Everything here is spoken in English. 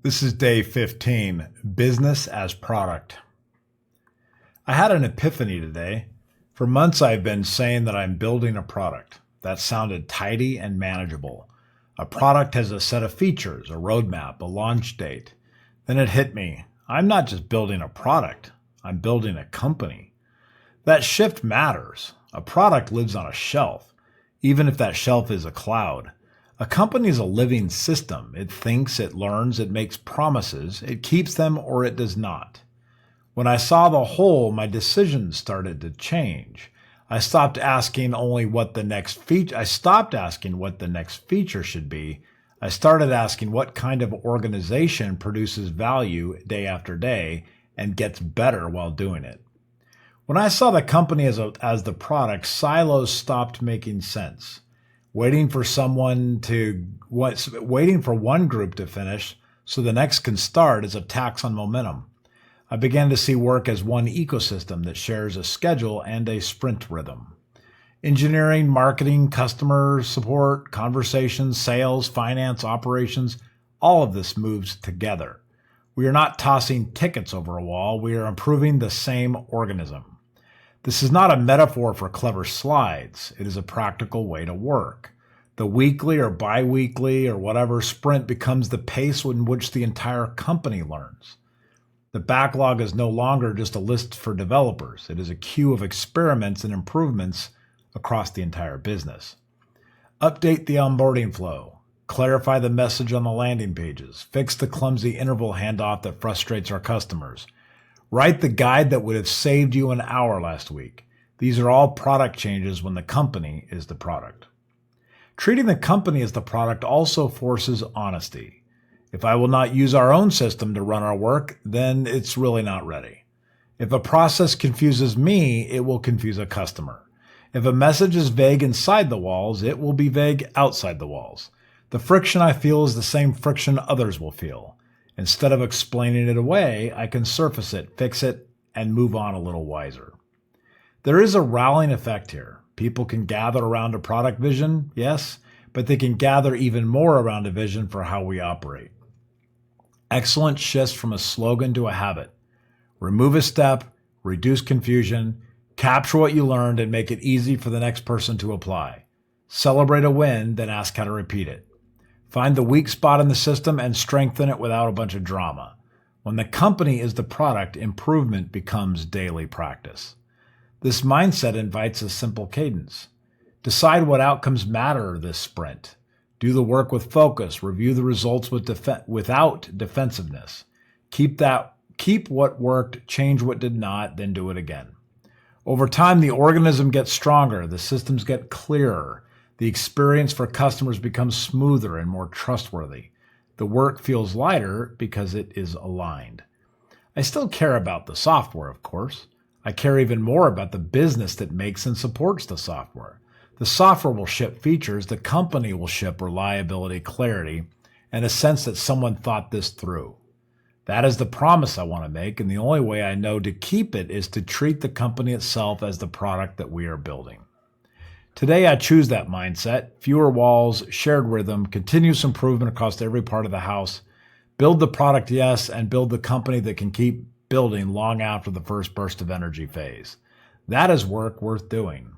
This is day 15, business as product. I had an epiphany today. For months I've been saying that I'm building a product. That sounded tidy and manageable. A product has a set of features, a roadmap, a launch date. Then it hit me. I'm not just building a product. I'm building a company. That shift matters. A product lives on a shelf, even if that shelf is a cloud. A company is a living system. It thinks, it learns, it makes promises, it keeps them or it does not. When I saw the whole, my decisions started to change. I stopped asking what the next feature should be. I started asking what kind of organization produces value day after day and gets better while doing it. When I saw the company as the product, silos stopped making sense. Waiting for one group to finish so the next can start is a tax on momentum. I began to see work as one ecosystem that shares a schedule and a sprint rhythm. Engineering, marketing, customer support, conversations, sales, finance, operations, all of this moves together. We are not tossing tickets over a wall. We are improving the same organism. This is not a metaphor for clever slides. It is a practical way to work. The weekly or bi-weekly or whatever sprint becomes the pace in which the entire company learns. The backlog is no longer just a list for developers. It is a queue of experiments and improvements across the entire business. Update the onboarding flow. Clarify the message on the landing pages. Fix the clumsy interval handoff that frustrates our customers. Write the guide that would have saved you an hour last week. These are all product changes when the company is the product. Treating the company as the product also forces honesty. If I will not use our own system to run our work, then it's really not ready. If a process confuses me, it will confuse a customer. If a message is vague inside the walls, it will be vague outside the walls. The friction I feel is the same friction others will feel. Instead of explaining it away, I can surface it, fix it, and move on a little wiser. There is a rallying effect here. People can gather around a product vision, yes, but they can gather even more around a vision for how we operate. Excellence shifts from a slogan to a habit. Remove a step, reduce confusion, capture what you learned, and make it easy for the next person to apply. Celebrate a win, then ask how to repeat it. Find the weak spot in the system and strengthen it without a bunch of drama. When the company is the product, improvement becomes daily practice. This mindset invites a simple cadence. Decide what outcomes matter this sprint. Do the work with focus. Review the results without defensiveness. Keep what worked, change what did not, then do it again. Over time, the organism gets stronger. The systems get clearer. The experience for customers becomes smoother and more trustworthy. The work feels lighter because it is aligned. I still care about the software, of course. I care even more about the business that makes and supports the software. The software will ship features. The company will ship reliability, clarity, and a sense that someone thought this through. That is the promise I want to make, and the only way I know to keep it is to treat the company itself as the product that we are building. Today, I choose that mindset. Fewer walls, shared rhythm, continuous improvement across every part of the house. Build the product, yes, and build the company that can keep building long after the first burst of energy phase. That is work worth doing.